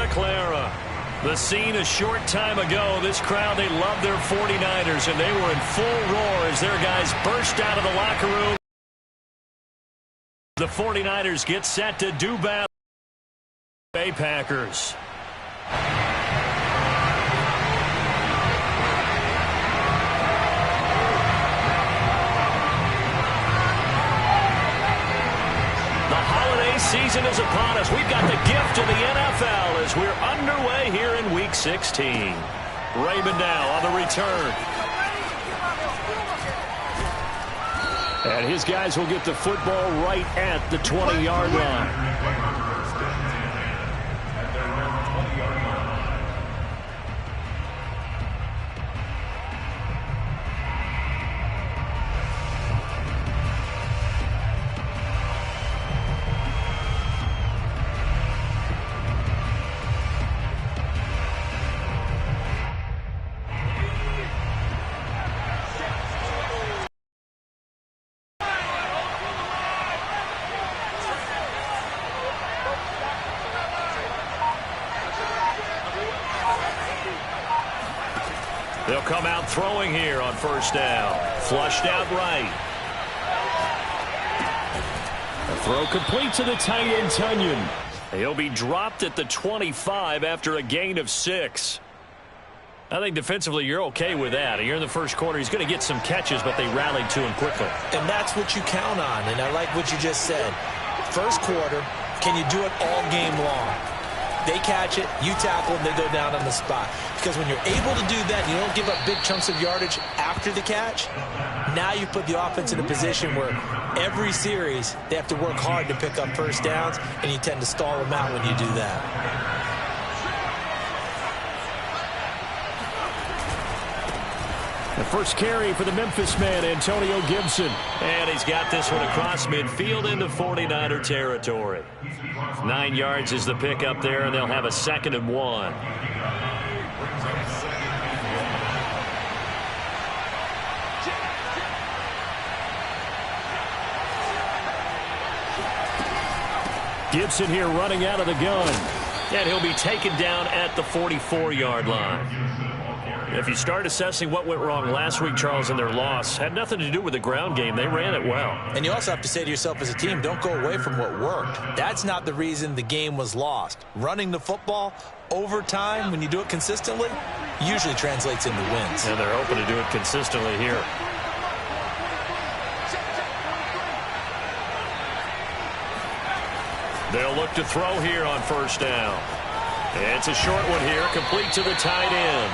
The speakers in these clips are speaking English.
Santa Clara. The scene a short time ago. This crowd, they love their 49ers, and they were in full roar as their guys burst out of the locker room. The 49ers get set to do battle. Bay Packers. Season is upon us. We've got the gift of the NFL as we're underway here in Week 16. Raymond now on the return. And his guys will get the football right at the 20-yard line. They'll come out throwing here on first down. Flushed out right. The throw complete to the tight end, Tunyon. He'll be dropped at the 25 after a gain of 6. I think defensively you're okay with that. You're in the first quarter. He's going to get some catches, but they rallied to him quickly. And that's what you count on, and I like what you just said. First quarter, can you do it all game long? They catch it, you tackle them, they go down on the spot. Because when you're able to do that, you don't give up big chunks of yardage after the catch. Now you put the offense in a position where every series they have to work hard to pick up first downs, and you tend to stall them out when you do that. The first carry for the Memphis man, Antonio Gibson. And he's got this one across midfield into 49er territory. 9 yards is the pickup there, and they'll have a 2nd and 1. Gibson here running out of the gun. And he'll be taken down at the 44-yard line. If you start assessing what went wrong last week, Charles, in their loss, had nothing to do with the ground game. They ran it well. And you also have to say to yourself as a team, don't go away from what worked. That's not the reason the game was lost. Running the football over time, when you do it consistently, usually translates into wins. And they're hoping to do it consistently here. They'll look to throw here on first down. It's a short one here, complete to the tight end.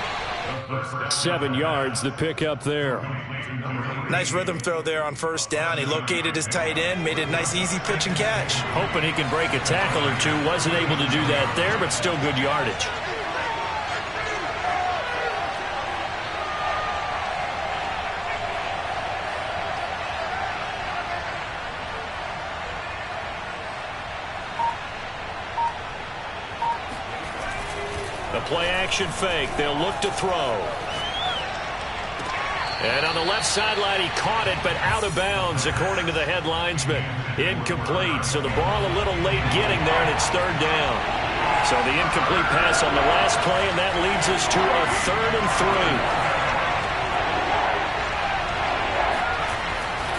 7 yards, the pickup there. Nice rhythm throw there on first down. He located his tight end, made it a nice easy pitch and catch. Hoping he can break a tackle or two. Wasn't able to do that there, but still good yardage. Play action fake. They'll look to throw. And on the left sideline, he caught it, but out of bounds, according to the head linesman. Incomplete. So the ball a little late getting there, and it's 3rd down. So the incomplete pass on the last play, and that leads us to a 3rd and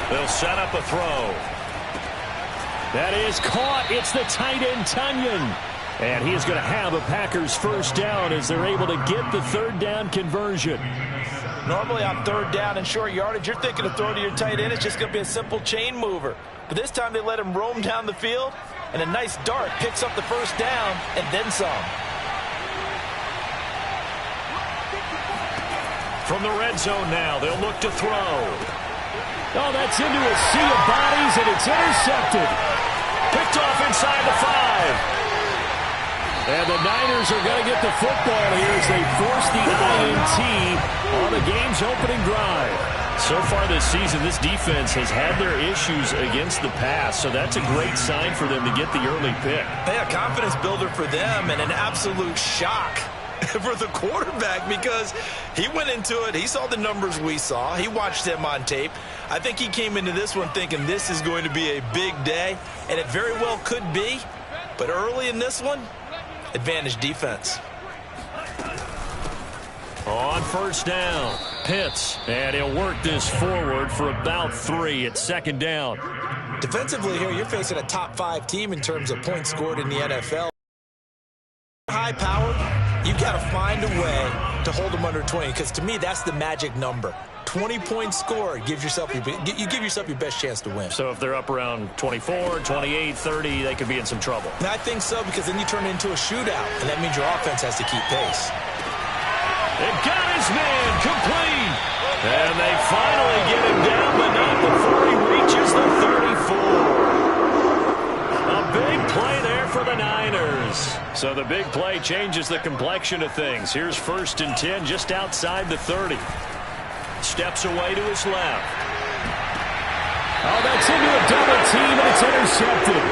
3. They'll set up a throw. That is caught. It's the tight end, Tunyon. And he is going to have a Packers first down as they're able to get the 3rd down conversion. Normally on 3rd down and short yardage, you're thinking of throwing to your tight end. It's just going to be a simple chain mover. But this time they let him roam down the field, and a nice dart picks up the first down and then some. From the red zone now, they'll look to throw. Oh, that's into a sea of bodies, and it's intercepted. Picked off inside the 5. And the Niners are going to get the football here as they force the INT on the game's opening drive. So far this season, this defense has had their issues against the pass, so that's a great sign for them to get the early pick. Yeah, confidence builder for them and an absolute shock for the quarterback because he went into it. He saw the numbers we saw. He watched them on tape. I think he came into this one thinking this is going to be a big day, and it very well could be. But early in this one, advantage defense. On first down, Pitts, and he'll work this forward for about 3 at second down. Defensively here, you're facing a top 5 team in terms of points scored in the NFL. High powered, you've got to find a way to hold them under 20, because to me, that's the magic number. 20 points scored, you give yourself your best chance to win. So if they're up around 24, 28, 30, they could be in some trouble. And I think so, because then you turn it into a shootout, and that means your offense has to keep pace. It got his man complete. And they finally get him down, but not before he reaches the 34. A big play there for the Niners. So the big play changes the complexion of things. Here's 1st and 10 just outside the 30. Steps away to his left. Oh, that's into a double team, and it's intercepted.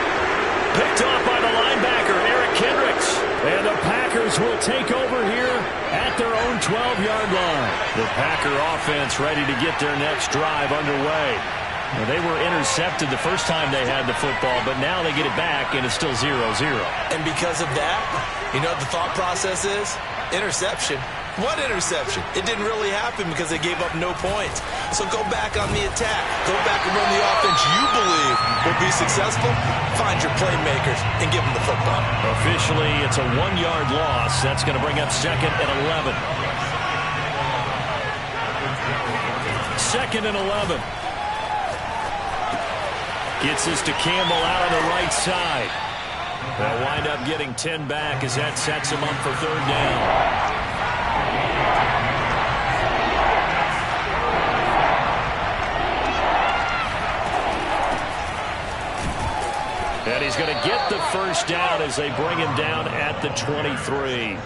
Picked off by the linebacker, Eric Kendricks. And the Packers will take over here at their own 12-yard line. The Packer offense ready to get their next drive underway. Well, they were intercepted the first time they had the football, but now they get it back, and it's still 0-0. And because of that, you know what the thought process is? Interception. What interception? It didn't really happen because they gave up no points. So go back on the attack. Go back and run the offense you believe will be successful. Find your playmakers and give them the football. Officially, it's a 1-yard loss. That's going to bring up 2nd and 11. 2nd and 11. Gets this to Campbell out on the right side. They'll wind up getting 10 back as that sets him up for 3rd down. And he's going to get the 1st down as they bring him down at the 23.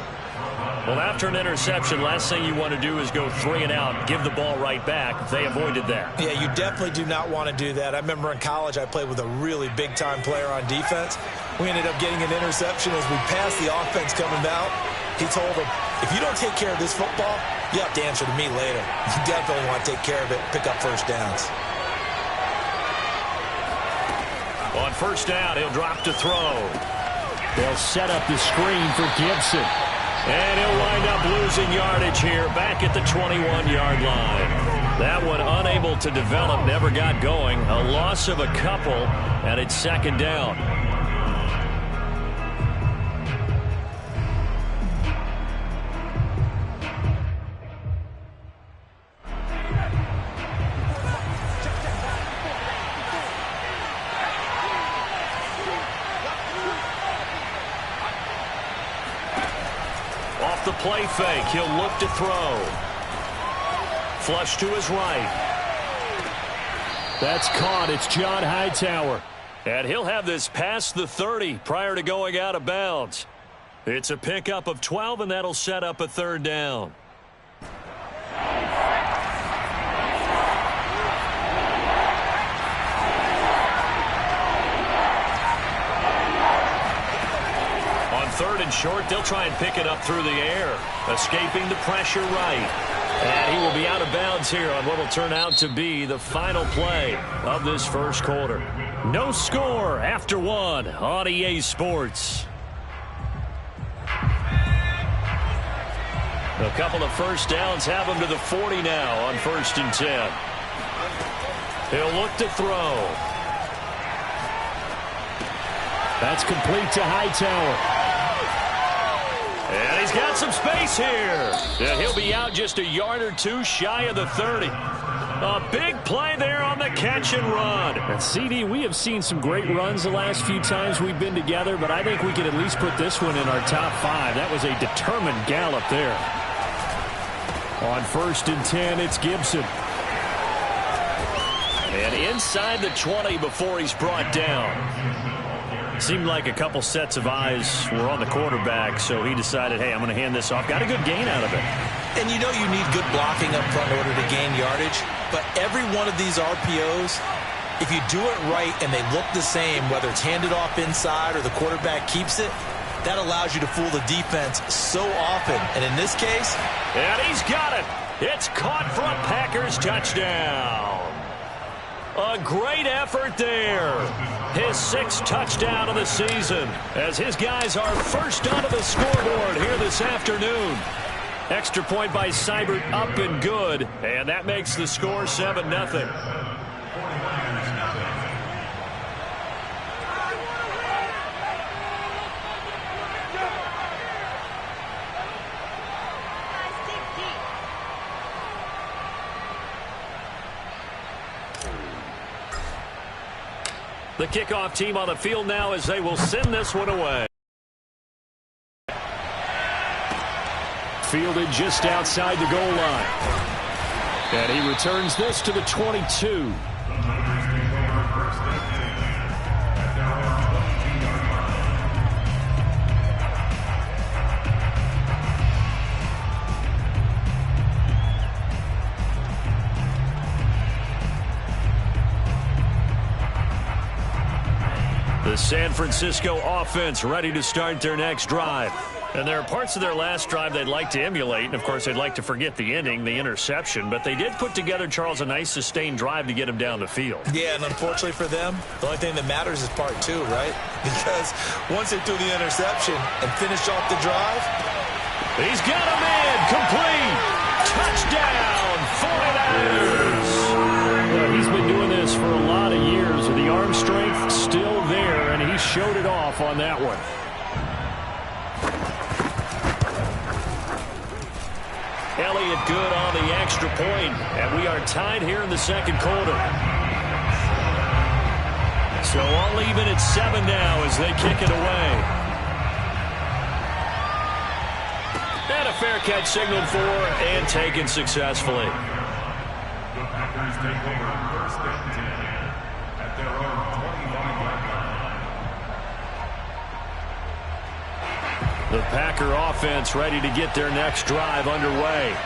Well, after an interception, last thing you want to do is go 3 and out, give the ball right back. They avoided that. Yeah, you definitely do not want to do that. I remember in college I played with a really big-time player on defense. We ended up getting an interception as we passed the offense coming out. He told him, if you don't take care of this football, you have to answer to me later. You definitely want to take care of it, pick up 1st downs. On 1st down, he'll drop to throw. They'll set up the screen for Gibson. And he'll wind up losing yardage here back at the 21-yard line. That one unable to develop, never got going. A loss of a couple, and it's 2nd down. The play fake. He'll look to throw. Flush to his right. That's caught. It's John Hightower. And he'll have this past the 30 prior to going out of bounds. It's a pickup of 12, and that'll set up a 3rd down. On 3rd and short, they'll try and pick it up through the air, escaping the pressure right. And he will be out of bounds here on what will turn out to be the final play of this 1st quarter. No score after 1 on EA Sports. A couple of 1st downs have him to the 40 now on 1st and 10. He'll look to throw. That's complete to Hightower. And he's got some space here. And he'll be out just a yard or 2 shy of the 30. A big play there on the catch and run. And CD, we have seen some great runs the last few times we've been together, but I think we can at least put this one in our top 5. That was a determined gallop there. On 1st and 10, it's Gibson. And inside the 20 before he's brought down. Seemed like a couple sets of eyes were on the quarterback, so he decided, hey, I'm going to hand this off. Got a good gain out of it. And you know you need good blocking up front in order to gain yardage, but every one of these RPOs, if you do it right and they look the same, whether it's handed off inside or the quarterback keeps it, that allows you to fool the defense so often. And in this case... And he's got it. It's caught for a Packers touchdown. A great effort there. His 6th touchdown of the season as his guys are first onto the scoreboard here this afternoon. Extra point by Seibert up and good, and that makes the score 7-0. The kickoff team on the field now as they will send this one away. Fielded just outside the goal line. And he returns this to the 22. The San Francisco offense ready to start their next drive. And there are parts of their last drive they'd like to emulate. And, of course, they'd like to forget the ending, the interception. But they did put together, Charles, a nice sustained drive to get him down the field. Yeah, and unfortunately for them, the only thing that matters is part 2, right? Because once they threw the interception and finished off the drive. He's got him in. Complete. Touchdown, 49ers. Well, he's been doing this for a lot of years. The arm strength still there, and he showed it off on that one. Elliott good on the extra point, and we are tied here in the second quarter. So all even at 7 now as they kick it away. And a fair catch signaled for and taken successfully. The Packers take over 1st and 10 at their own 25-yard line. The Packer offense ready to get their next drive underway.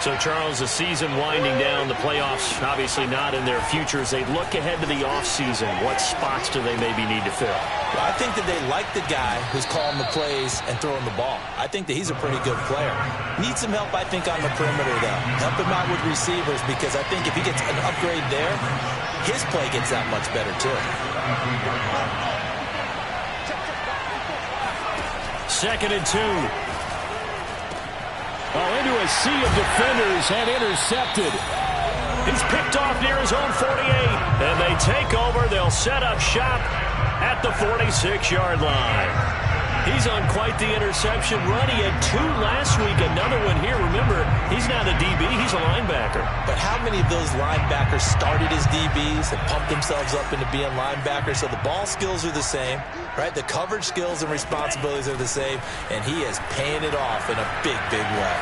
So, Charles, the season winding down, the playoffs obviously not in their future. As they look ahead to the offseason, what spots do they maybe need to fill? Well, I think that they like the guy who's calling the plays and throwing the ball. I think that he's a pretty good player. Needs some help, I think, on the perimeter, though. Help him out with receivers because I think if he gets an upgrade there, his play gets that much better, too. 2nd and 2. Into a sea of defenders and intercepted. He's picked off near his own 48. And they take over. They'll set up shop at the 46-yard line. He's on quite the interception run. He had 2 last week, another one here. Remember, he's not a DB, he's a linebacker. But how many of those linebackers started as DBs and pumped themselves up into being linebackers? So the ball skills are the same, right? The coverage skills and responsibilities are the same, and he is paying it off in a big, big way.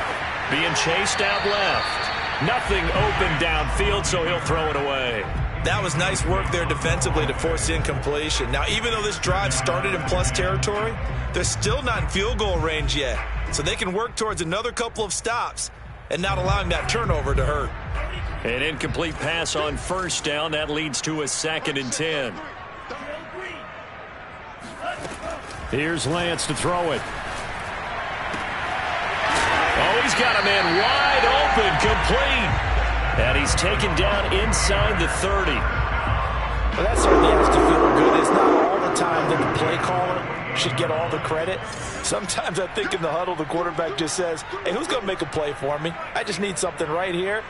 Being chased out left. Nothing open downfield, so he'll throw it away. That was nice work there defensively to force the incompletion. Now, even though this drive started in plus territory, they're still not in field goal range yet. So they can work towards another couple of stops and not allowing that turnover to hurt. An incomplete pass on 1st down. That leads to a 2nd and 10. Here's Lance to throw it. Oh, he's got a man wide open, complete. And he's taken down inside the 30. Well, that certainly has to feel good. It's not all the time that the play caller should get all the credit. Sometimes I think in the huddle, the quarterback just says, hey, who's going to make a play for me? I just need something right here.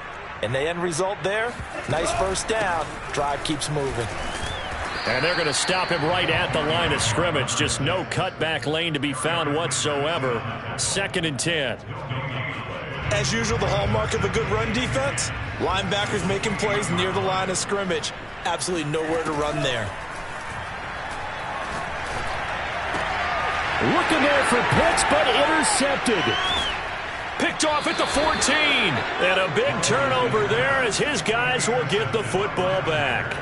And the end result there, nice 1st down. Drive keeps moving. And they're going to stop him right at the line of scrimmage. Just no cutback lane to be found whatsoever. 2nd and 10. As usual, the hallmark of a good run defense, linebackers making plays near the line of scrimmage. Absolutely nowhere to run there. Looking there for Pitts, but intercepted. Picked off at the 14. And a big turnover there as his guys will get the football back.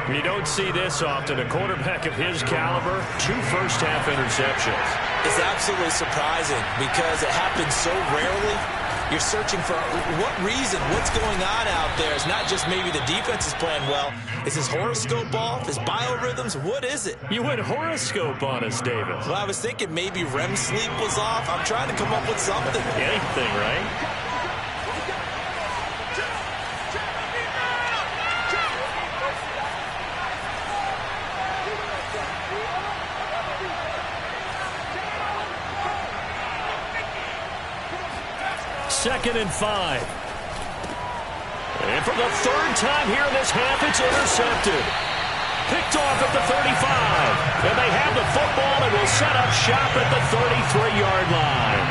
You don't see this often. A quarterback of his caliber, 2 first-half interceptions. It's absolutely surprising because it happens so rarely. You're searching for what reason, what's going on out there. It's not just maybe the defense is playing well. Is his horoscope off? His biorhythms? What is it? You went horoscope on us, David. Well, I was thinking maybe REM sleep was off. I'm trying to come up with something. Anything, right? 2nd and 5. And for the third time here in this half, it's intercepted. Picked off at the 35. And they have the football and will set up shop at the 33-yard line.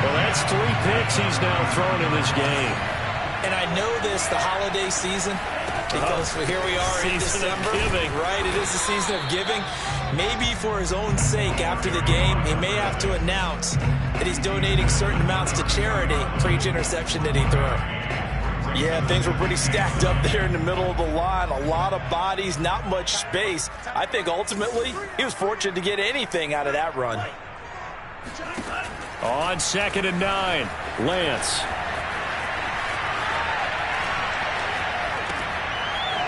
Well, that's 3 picks he's now thrown in this game. And I know this, the holiday season, because here we are in December. Right, it is the season of giving. Maybe for his own sake, after the game, he may have to announce that he's donating certain amounts to charity for each interception that he threw. Yeah, things were pretty stacked up there in the middle of the line. A lot of bodies, not much space. I think ultimately he was fortunate to get anything out of that run. On 2nd and 9, Lance.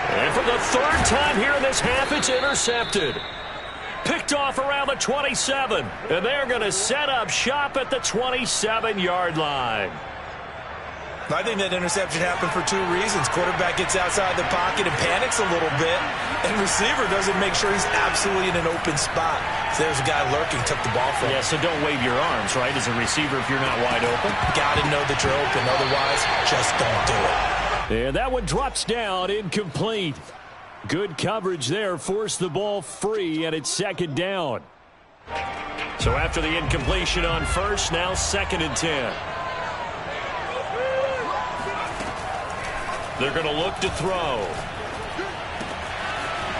And for the third time here in this half, it's intercepted. Picked off around the 27. And they're going to set up shop at the 27-yard line. I think that interception happened for 2 reasons. Quarterback gets outside the pocket and panics a little bit, and receiver doesn't make sure he's absolutely in an open spot. So there's a guy lurking, took the ball from him. Yeah, so don't wave your arms, right, as a receiver if you're not wide open. Got to know that you're open. Otherwise, just don't do it. And that one drops down, incomplete. Good coverage there, forced the ball free, and it's 2nd down. So after the incompletion on first, now 2nd and 10. They're going to look to throw.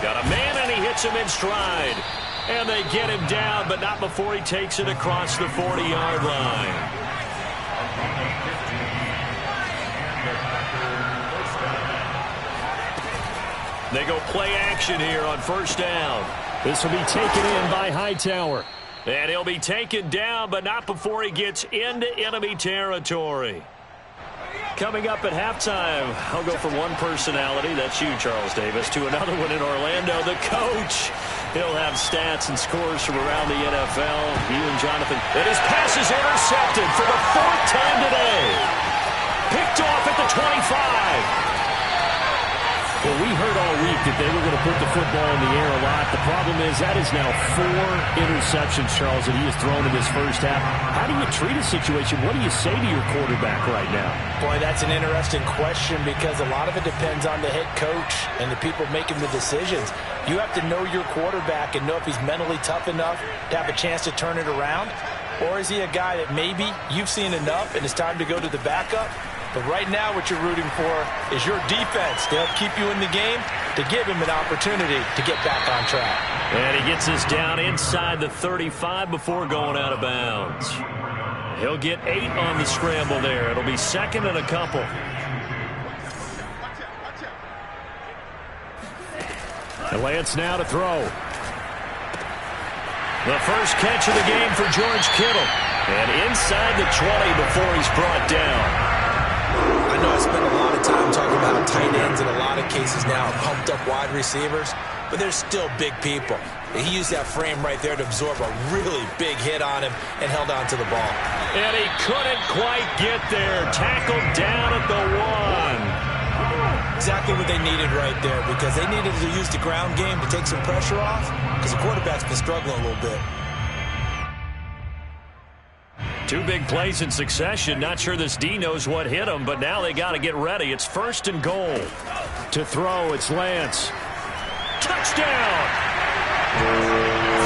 Got a man, and he hits him in stride. And they get him down, but not before he takes it across the 40-yard line. They go play action here on first down. This will be taken in by Hightower. And he'll be taken down, but not before he gets into enemy territory. Coming up at halftime, I'll go from one personality, that's you, Charles Davis, to another one in Orlando, the coach. He'll have stats and scores from around the NFL. You and Jonathan. And his pass is intercepted for the 4th time today. Picked off at the 25. Well, we heard all week that they were going to put the football in the air a lot. The problem is that is now 4 interceptions, Charles, that he has thrown in this first half. How do you treat a situation? What do you say to your quarterback right now? Boy, that's an interesting question because a lot of it depends on the head coach and the people making the decisions. You have to know your quarterback and know if he's mentally tough enough to have a chance to turn it around. Or is he a guy that maybe you've seen enough and it's time to go to the backup? But right now what you're rooting for is your defense to help keep you in the game, to give him an opportunity to get back on track. And he gets us down inside the 35 before going out of bounds. He'll get 8 on the scramble there. It'll be 2nd and a couple. And Lance now to throw. The first catch of the game for George Kittle. And inside the 20 before he's brought down. I know I spend a lot of time talking about tight ends in a lot of cases now are pumped up wide receivers, but they're still big people. He used that frame right there to absorb a really big hit on him and held on to the ball. And he couldn't quite get there. Tackled down at the 1. Exactly what they needed right there because they needed to use the ground game to take some pressure off because the quarterback's been struggling a little bit. 2 big plays in succession. Not sure this D knows what hit him, but now they got to get ready. It's 1st and goal. To throw, it's Lance. Touchdown!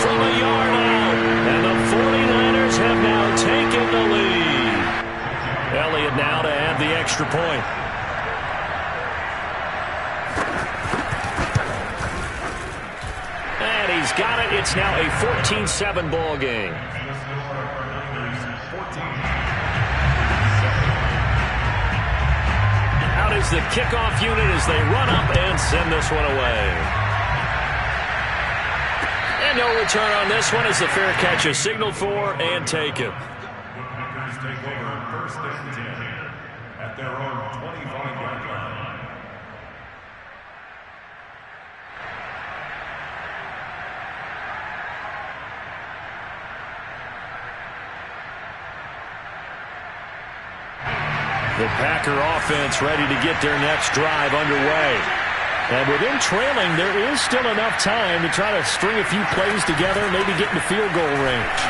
From a yard out. And the 49ers have now taken the lead. Elliott now to add the extra point. And he's got it. It's now a 14-7 ball game. Out is the kickoff unit as they run up and send this one away. And no return on this one as the fair catch is signaled for and taken. Packers take over 1st and 10 at their own 25-yard line. The Packer offense ready to get their next drive underway. And with them trailing, there is still enough time to try to string a few plays together, maybe get in the field goal range.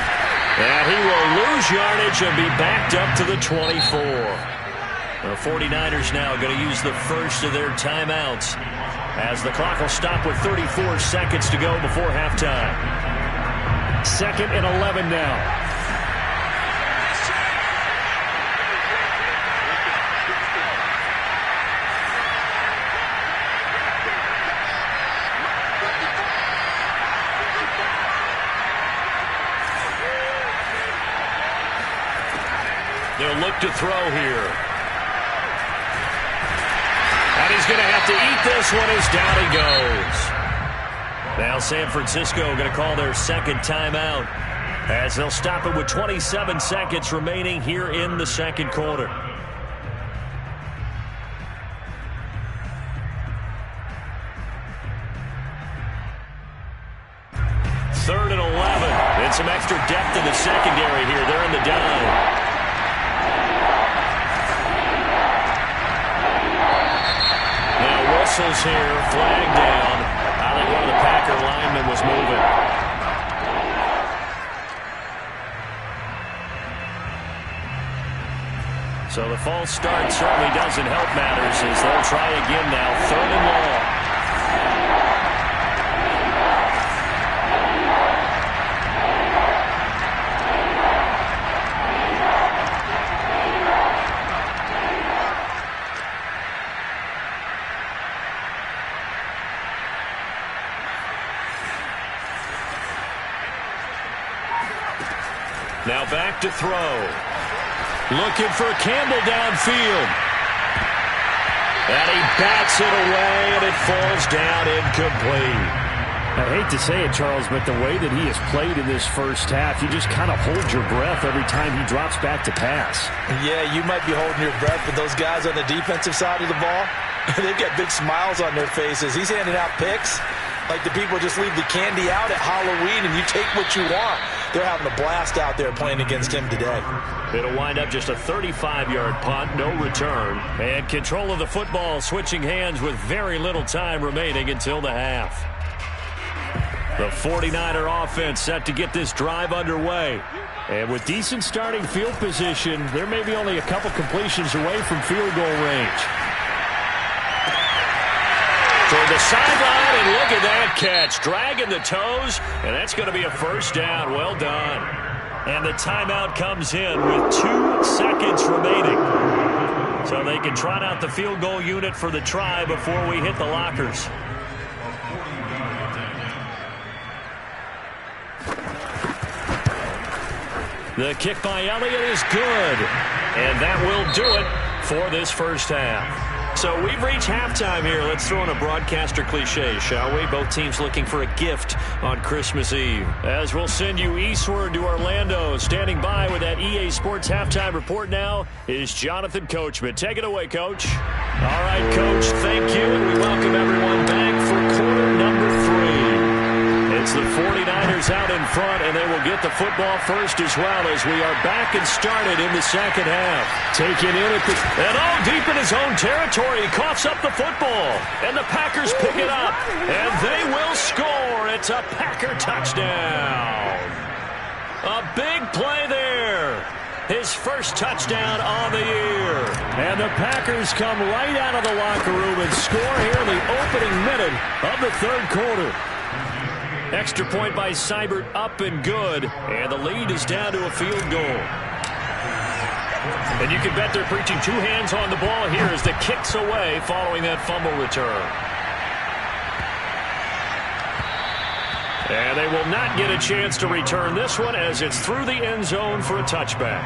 And he will lose yardage and be backed up to the 24. The 49ers now going to use the first of their timeouts as the clock will stop with 34 seconds to go before halftime. 2nd and 11 now. They'll look to throw here. And he's going to have to eat this one as down he goes. Now San Francisco going to call their second timeout as they'll stop it with 27 seconds remaining here in the second quarter. Third and 11. And some extra depth in the secondary here. They're in the dime. Whistles here, flag down. I think one of the Packer linemen was moving. So the false start certainly doesn't help matters as they'll try again now. 3rd and long. Now back to throw. Looking for Campbell downfield. And he bats it away, and it falls down incomplete. I hate to say it, Charles, but the way that he has played in this first half, you just kind of hold your breath every time he drops back to pass. Yeah, you might be holding your breath, but those guys on the defensive side of the ball, they've got big smiles on their faces. He's handing out picks like the people just leave the candy out at Halloween and you take what you want. They're having a blast out there playing against him today. It'll wind up just a 35-yard punt, no return. And control of the football switching hands with very little time remaining until the half. The 49er offense set to get this drive underway. And with decent starting field position, there may be only a couple completions away from field goal range. Toward the sideline, and look at that catch. Dragging the toes, and that's going to be a first down. Well done. And the timeout comes in with 2 seconds remaining. So they can trot out the field goal unit for the try before we hit the lockers. The kick by Elliott is good. And that will do it for this first half. So we've reached halftime here. Let's throw in a broadcaster cliche, shall we? Both teams looking for a gift on Christmas Eve. As we'll send you eastward to Orlando. Standing by with that EA Sports halftime report now is Jonathan Coachman. Take it away, Coach. All right, Coach, thank you. And we welcome everyone back for quarter number 3. It's the 49ers out in front, and they will get the football first as well as we are back and started in the second half. Taking in at the... And all deep in his own territory, he coughs up the football. And the Packers pick it up, and they will score. It's a Packer touchdown. A big play there. His first touchdown on the year. And the Packers come right out of the locker room and score here in the opening minute of the third quarter. Extra point by Seibert, up and good. And the lead is down to a field goal. And you can bet they're preaching 2 hands on the ball here as the kick's away following that fumble return. And they will not get a chance to return this one as it's through the end zone for a touchback.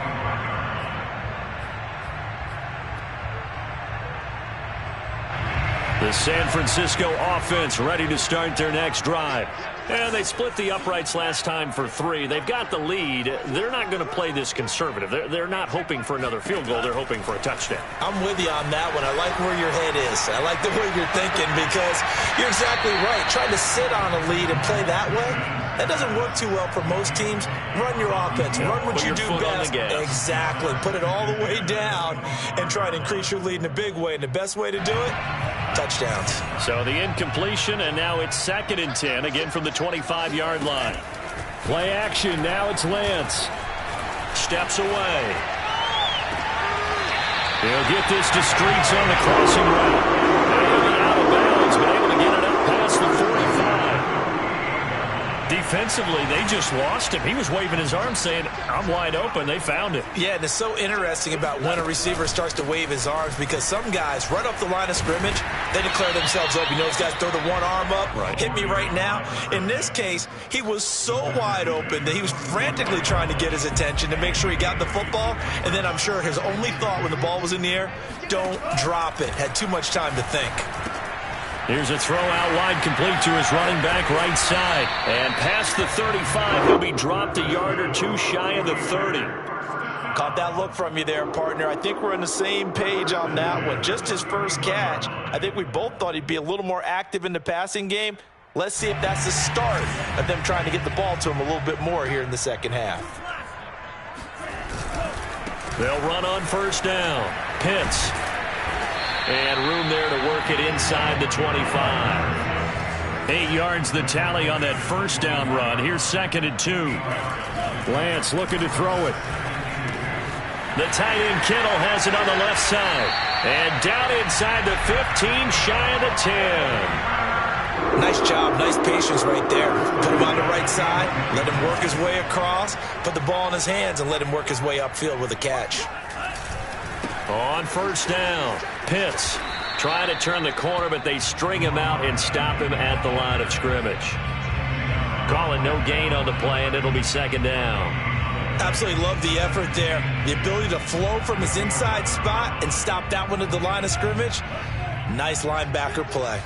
The San Francisco offense ready to start their next drive. And they split the uprights last time for 3. They've got the lead. They're not going to play this conservative. They're not hoping for another field goal. They're hoping for a touchdown. I'm with you on that one. I like where your head is. I like the way you're thinking because you're exactly right. Trying to sit on a lead and play that way, that doesn't work too well for most teams. Run your offense. Run what you do best. Exactly. Put it all the way down and try to increase your lead in a big way. And the best way to do it, touchdowns. So the incompletion, and now it's 2nd and 10, again from the 25-yard line. Play action. Now it's Lance. Steps away. He'll get this to Streets on the crossing route. He'll be out of bounds, but able to get it up past the 45. Defensively, they just lost him. He was waving his arms saying, I'm wide open. They found it. Yeah, and it's so interesting about when a receiver starts to wave his arms because some guys, right off the line of scrimmage, they declare themselves open. You know, those guys throw the one arm up, hit me right now. In this case, he was so wide open that he was frantically trying to get his attention to make sure he got the football. And then I'm sure his only thought when the ball was in the air, don't drop it. Had too much time to think. Here's a throw out wide, complete to his running back right side. And past the 35, he'll be dropped a yard or two shy of the 30. Caught that look from you there, partner. I think we're on the same page on that one. Just his first catch. I think we both thought he'd be a little more active in the passing game. Let's see if that's the start of them trying to get the ball to him a little bit more here in the second half. They'll run on first down. Pitts. And room there to work it inside the 25. 8 yards the tally on that first down run. Here's 2nd and 2. Lance looking to throw it. The tight end Kittle has it on the left side. And down inside the 15, shy of the 10. Nice job, nice patience right there. Put him on the right side, let him work his way across, put the ball in his hands, and let him work his way upfield with a catch. On first down, Pitts trying to turn the corner, but they string him out and stop him at the line of scrimmage. Calling no gain on the play, and it'll be 2nd down. Absolutely love the effort there. The ability to flow from his inside spot and stop that one at the line of scrimmage. Nice linebacker play.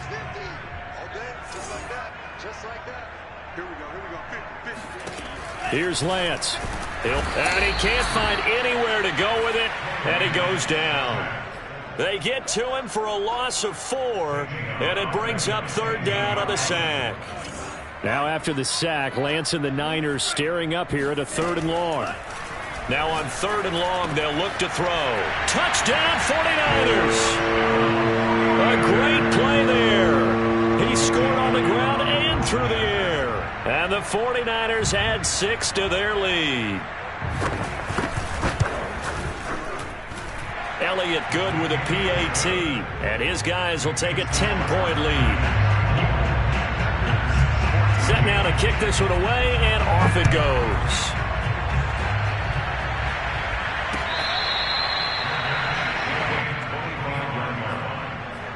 Here's Lance. And he can't find anywhere to go with it, and he goes down. They get to him for a loss of 4, and it brings up 3rd down on the sack. Now after the sack, Lance and the Niners staring up here at a 3rd and long. Now on 3rd and long, they'll look to throw. Touchdown 49ers! A great play there. He scored on the ground and through the air. And the 49ers add 6 to their lead. Elliott good with a PAT. And his guys will take a 10-point lead. Set now to kick this one away, and off it goes.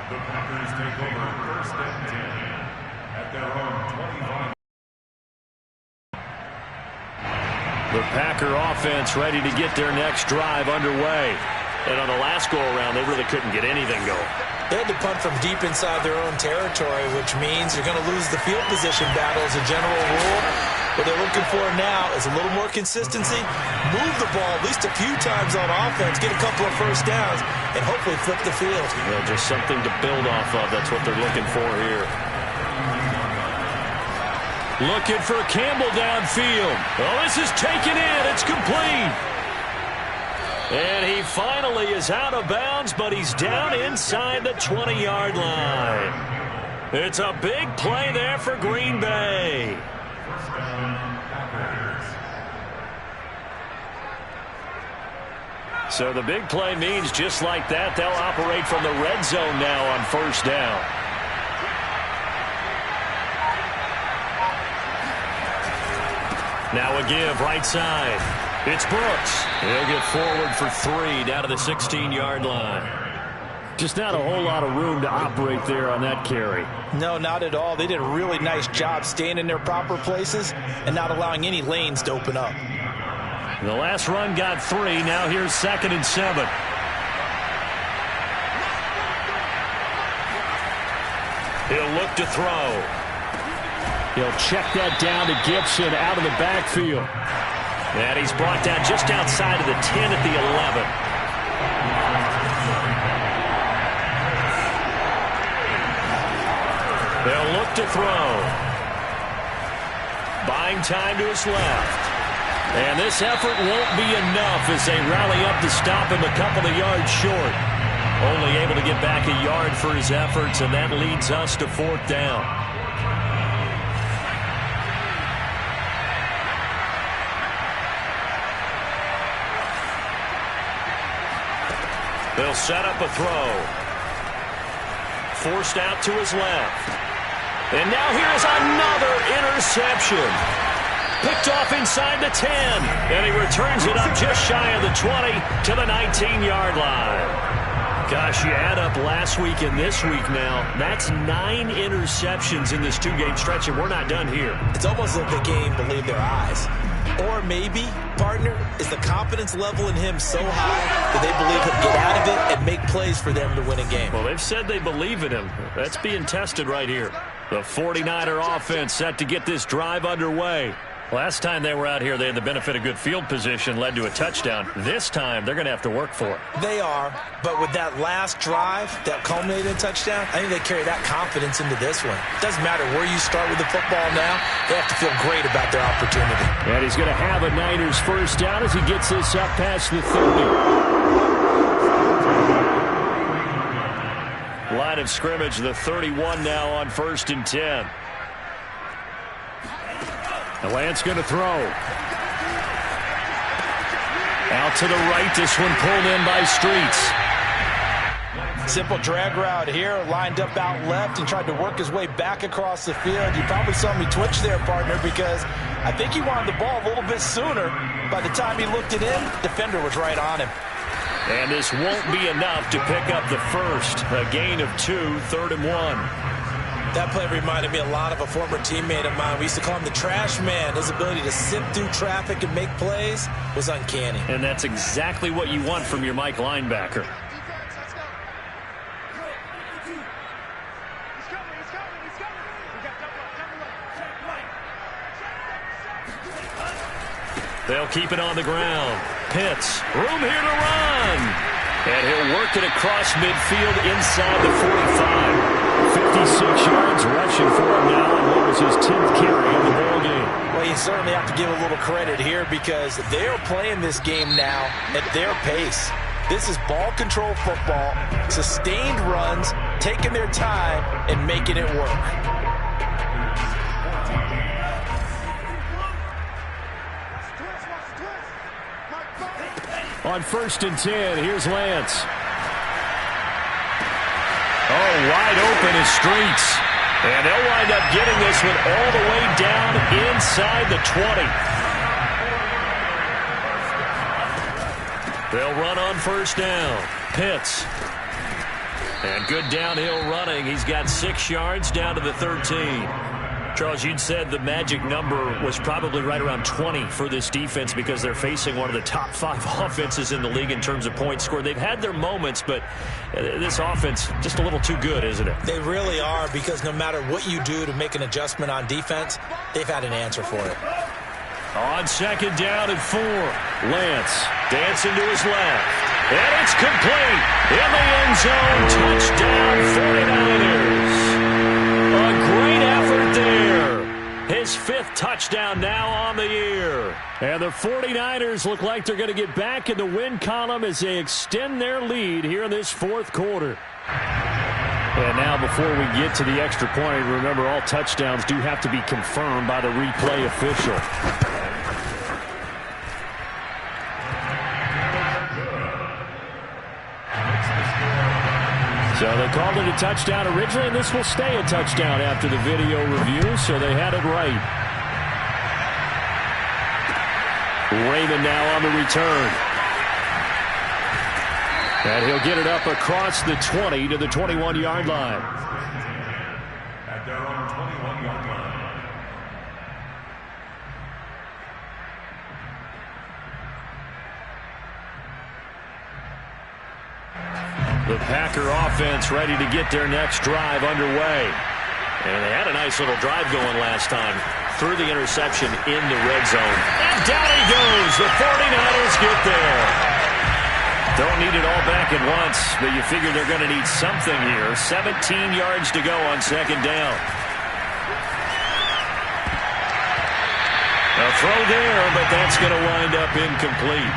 The Packers take over 1st and 10 at their own 25. The Packer offense ready to get their next drive underway. And on the last go-around, they really couldn't get anything going. They had to punt from deep inside their own territory, which means you're going to lose the field position battle as a general rule. What they're looking for now is a little more consistency, move the ball at least a few times on offense, get a couple of first downs, and hopefully flip the field. Well, just something to build off of. That's what they're looking for here. Looking for Campbell downfield. Oh, this is taken in. It's complete. And he finally is out of bounds, but he's down inside the 20-yard line. It's a big play there for Green Bay. So the big play means just like that, they'll operate from the red zone now on first down. Now a give right side. It's Brooks. He'll get forward for 3 down to the 16-yard line. Just not a whole lot of room to operate there on that carry. No, not at all. They did a really nice job staying in their proper places and not allowing any lanes to open up. The last run got 3. Now here's 2nd and 7. He'll look to throw. He'll check that down to Gibson out of the backfield. And he's brought down just outside of the 10 at the 11. They'll look to throw. Buying time to his left. And this effort won't be enough as they rally up to stop him a couple of yards short. Only able to get back a yard for his efforts, and that leads us to 4th down. They'll set up a throw. Forced out to his left. And now here's another interception. Picked off inside the 10. And he returns it up just shy of the 20 to the 19-yard line. Gosh, you add up last week and this week now. That's 9 interceptions in this 2-game stretch, and we're not done here. It's almost like the game believed their eyes. Or maybe, partner, is the confidence level in him so high that they believe he'll get out of it and make plays for them to win a game. Well, they've said they believe in him. That's being tested right here. The 49er offense set to get this drive underway. Last time they were out here, they had the benefit of good field position, led to a touchdown. This time, they're going to have to work for it. They are, but with that last drive that culminated in touchdown, I think they carry that confidence into this one. It doesn't matter where you start with the football now. They have to feel great about their opportunity. And he's going to have a Niners first down as he gets this up past the 30. Line of scrimmage, the 31 now on 1st and 10. The Lance going to throw. Out to the right, this one pulled in by Streets. Simple drag route here, lined up out left and tried to work his way back across the field. You probably saw me twitch there, partner, because I think he wanted the ball a little bit sooner. By the time he looked it in, defender was right on him. And this won't be enough to pick up the first. A gain of 2, 3rd and 1. That play reminded me a lot of a former teammate of mine. We used to call him the trash man. His ability to sift through traffic and make plays was uncanny. And that's exactly what you want from your Mike linebacker. They'll keep it on the ground. Pitts, room here to run. And he'll work it across midfield inside the 45. 56 yards rushing for him now, and what was his 10th carry in the ball game. Well, you certainly have to give a little credit here because they are playing this game now at their pace. This is ball control football, sustained runs, taking their time and making it work. On 1st and 10, here's Lance. Oh, wide open is Streets. And they'll wind up getting this one all the way down inside the 20. They'll run on 1st down. Pitts. And good downhill running. He's got 6 yards down to the 13. Charles, you'd said the magic number was probably right around 20 for this defense because they're facing one of the top 5 offenses in the league in terms of points scored. They've had their moments, but this offense just a little too good, isn't it? They really are, because no matter what you do to make an adjustment on defense, they've had an answer for it. On 2nd down and 4, Lance dancing to his left. And it's complete. In the end zone, touchdown 49ers. A great effort there. His 5th touchdown now on the year. And the 49ers look like they're going to get back in the win column as they extend their lead here in this 4th quarter. And now before we get to the extra point, remember all touchdowns do have to be confirmed by the replay official. So they called it a touchdown originally, and this will stay a touchdown after the video review, so they had it right. Raymond now on the return. And he'll get it up across the 20 to the 21-yard line. At their own 21-yard line. The Packer offense ready to get their next drive underway. And they had a nice little drive going last time. Through the interception in the red zone. And down he goes. The 49ers get there. Don't need it all back at once, but you figure they're going to need something here. 17 yards to go on 2nd down. A throw there, but that's going to wind up incomplete.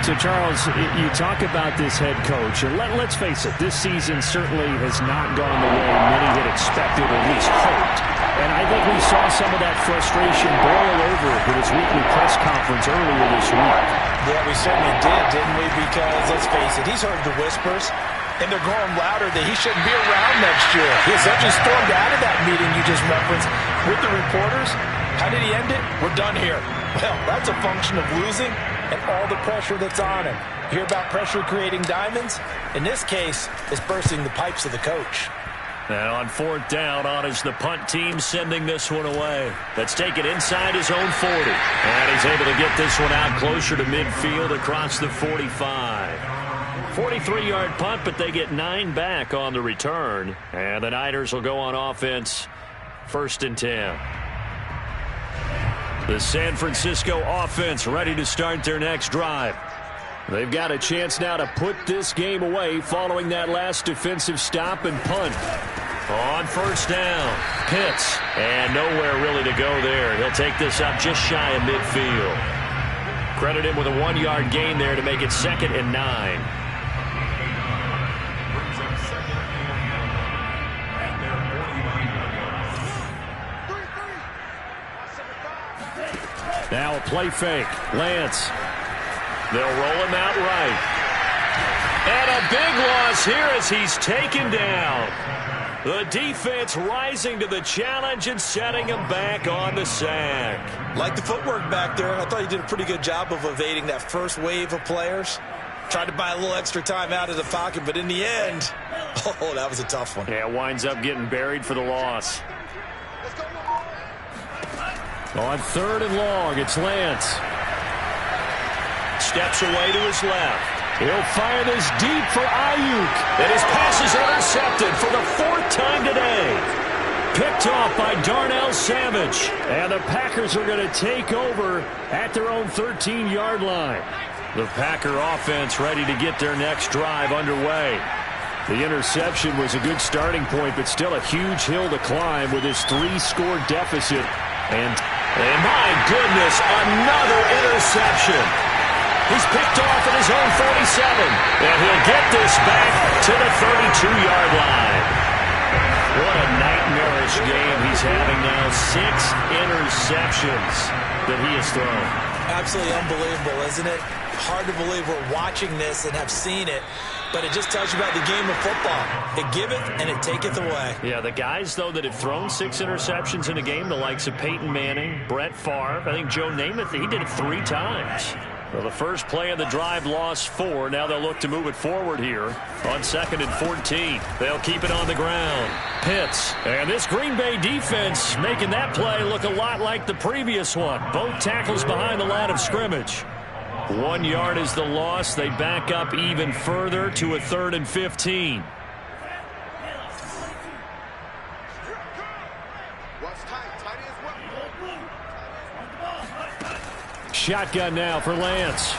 So, Charles, you talk about this head coach, and let's face it, this season certainly has not gone the way many had expected or at least hoped. And I think we saw some of that frustration boil over with his weekly press conference earlier this week. Yeah, we certainly did, didn't we? Because, let's face it, he's heard the whispers, and they're growing louder that he shouldn't be around next year. He essentially stormed out of that meeting you just referenced with the reporters. How did he end it? We're done here. Well, that's a function of losing and all the pressure that's on him. Hear about pressure creating diamonds? In this case, it's bursting the pipes of the coach. And on fourth down, on is the punt team sending this one away. Let's take it inside his own 40. And he's able to get this one out closer to midfield across the 45. 43-yard punt, but they get 9 back on the return. And the Niners will go on offense, 1st and 10. The San Francisco offense ready to start their next drive. They've got a chance now to put this game away following that last defensive stop and punt. On 1st down, Pitts, and nowhere really to go there. He'll take this up just shy of midfield. Credit him with a 1-yard gain there to make it 2nd and 9. Now a play fake. Lance. They'll roll him out right. And a big loss here as he's taken down. The defense rising to the challenge and setting him back on the sack. Like the footwork back there, I thought he did a pretty good job of evading that first wave of players. Tried to buy a little extra time out of the pocket, but in the end, oh, that was a tough one. Yeah, winds up getting buried for the loss. On 3rd and long, it's Lance. Steps away to his left. He'll fire this deep for Ayuk. And his pass is intercepted for the 4th time today. Picked off by Darnell Savage. And the Packers are going to take over at their own 13-yard line. The Packer offense ready to get their next drive underway. The interception was a good starting point, but still a huge hill to climb with his 3-score deficit. And my goodness, another interception. He's picked off at his own 47, and he'll get this back to the 32-yard line. What a nightmarish game he's having now. 6 interceptions that he has thrown. Absolutely unbelievable, isn't it? Hard to believe we're watching this and have seen it, but it just tells you about the game of football. It giveth and it taketh away. Yeah, the guys, though, that have thrown 6 interceptions in a game, the likes of Peyton Manning, Brett Favre, I think Joe Namath, he did it 3 times. Well, the first play of the drive lost 4. Now they'll look to move it forward here on 2nd and 14. They'll keep it on the ground. Pitts. And this Green Bay defense making that play look a lot like the previous one. Both tackles behind the line of scrimmage. 1 yard is the loss. They back up even further to a 3rd and 15. Shotgun now for Lance.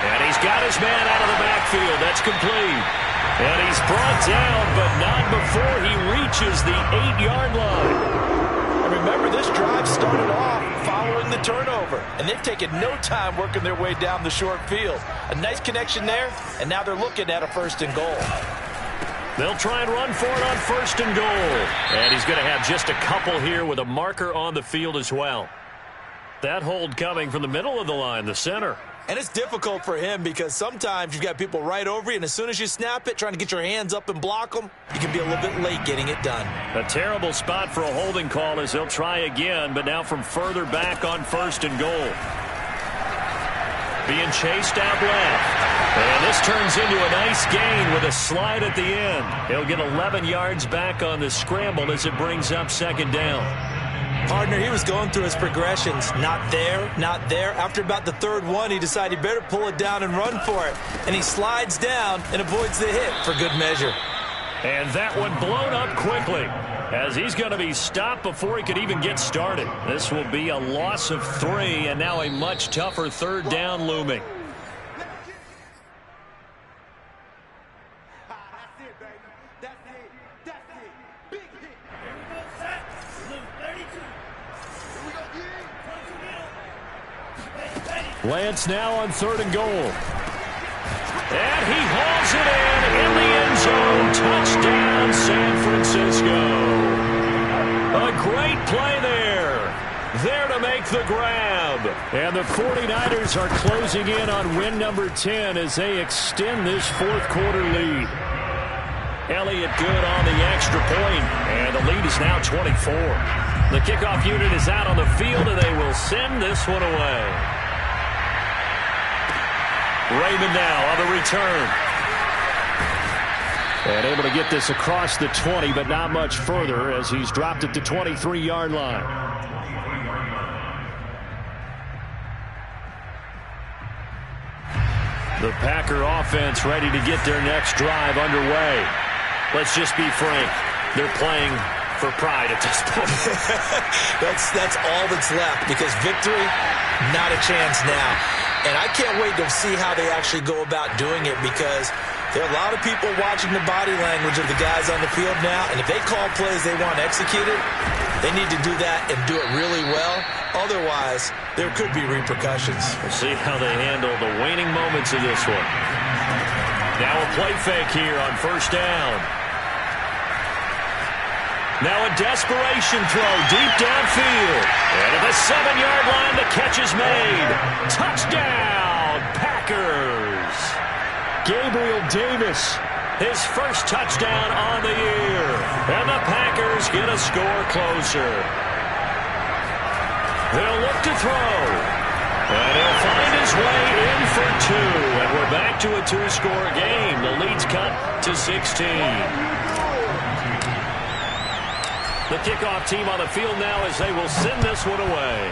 And he's got his man out of the backfield. That's complete. And he's brought down, but not before he reaches the 8-yard line. And remember, this drive started off following the turnover, and they've taken no time working their way down the short field. A nice connection there, and now they're looking at a 1st and goal. They'll try and run for it on 1st and goal. And he's going to have just a couple here with a marker on the field as well. That hold coming from the middle of the line, the center. And it's difficult for him because sometimes you've got people right over you, and as soon as you snap it, trying to get your hands up and block them, you can be a little bit late getting it done. A terrible spot for a holding call as they'll try again, but now from further back on 1st and goal. Being chased out left. And this turns into a nice gain with a slide at the end. He'll get 11 yards back on the scramble as it brings up 2nd down. Partner, he was going through his progressions. Not there, not there. After about the 3rd one, he decided he better pull it down and run for it. And he slides down and avoids the hit for good measure. And that one blown up quickly as he's going to be stopped before he could even get started. This will be a loss of 3 and now a much tougher 3rd down looming. Lance now on 3rd and goal. And he hauls it in the end zone. Touchdown, San Francisco. A great play there. there to make the grab. And the 49ers are closing in on win number 10 as they extend this fourth quarter lead. Elliott good on the extra point, and the lead is now 24. The kickoff unit is out on the field, and they will send this one away. Raymond now on the return. And able to get this across the 20, but not much further as he's dropped at the 23-yard line. The Packer offense ready to get their next drive underway. Let's just be frank. They're playing for pride at this point. That's all that's left, because victory, not a chance now. And I can't wait to see how they actually go about doing it, because there are a lot of people watching the body language of the guys on the field now, and if they call plays they want executed, they need to do that and do it really well. Otherwise, there could be repercussions. We'll see how they handle the waning moments of this one. Now a play fake here on first down. Now a desperation throw deep downfield. And at the 7-yard line, the catch is made. Touchdown, Packers. Gabriel Davis, his first touchdown on the year. And the Packers get a score closer. They'll look to throw. And he'll find his way in for 2. And we're back to a 2-score game. The lead's cut to 16. The kickoff team on the field now as they will send this one away.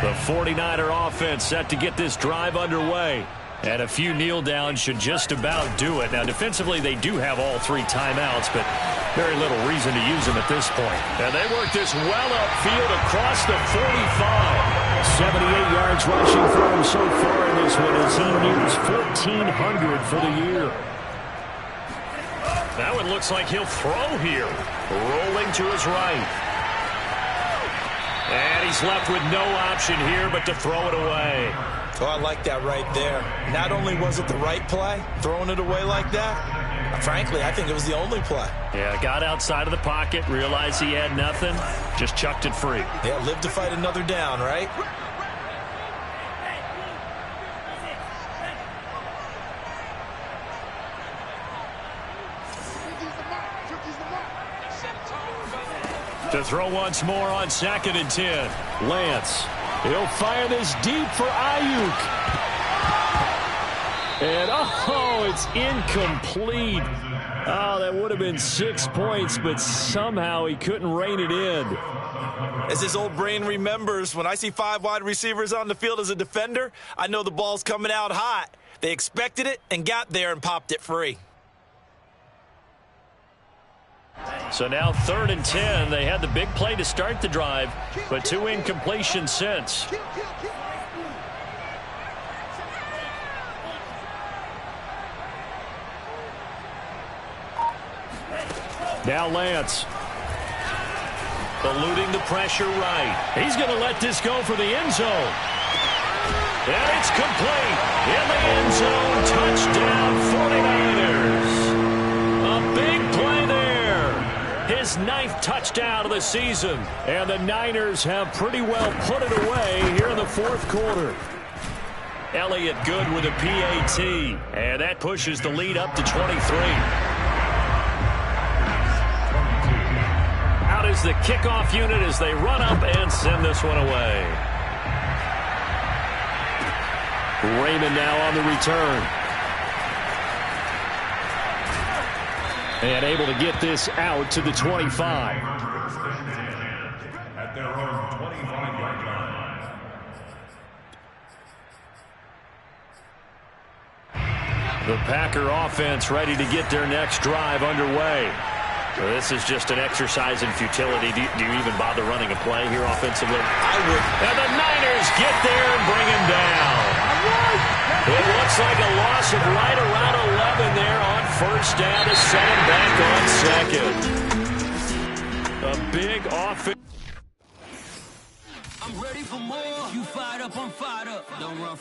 The 49er offense set to get this drive underway. And a few kneel downs should just about do it. Now, defensively, they do have all 3 timeouts, but very little reason to use them at this point. And they work this well upfield across the 45. 78 yards rushing for him so far in this one as he nears 1,400 for the year. That one looks like he'll throw here. Rolling to his right. And he's left with no option here but to throw it away. Oh, I like that right there. Not only was it the right play, throwing it away like that, frankly, I think it was the only play. Yeah, got outside of the pocket, realized he had nothing, just chucked it free. Yeah, live to fight another down, right? To throw once more on 2nd and 10. Lance. He'll fire this deep for Ayuk. And, oh, it's incomplete. Oh, that would have been 6 points, but somehow he couldn't rein it in. As his old brain remembers, when I see 5 wide receivers on the field as a defender, I know the ball's coming out hot. They expected it and got there and popped it free. So now 3rd and 10. They had the big play to start the drive, but 2 incompletions since. Now Lance. Eluding the pressure right. He's going to let this go for the end zone. And it's complete. In the end zone. Touchdown 49ers. A big play there. His 9th touchdown of the season. And the Niners have pretty well put it away here in the 4th quarter. Elliott good with a PAT. And that pushes the lead up to 23. Out is the kickoff unit as they run up and send this one away. Raymond now on the return. And able to get this out to the 25. At their own 25-yard line. The Packer offense ready to get their next drive underway. So this is just an exercise in futility. Do you even bother running a play here offensively? I would. And the Niners get there and bring him down. It looks like a loss of right around 11 there on first down to set him back on second. A big offense. I'm ready for more. You fired up, I'm fired up. Don't run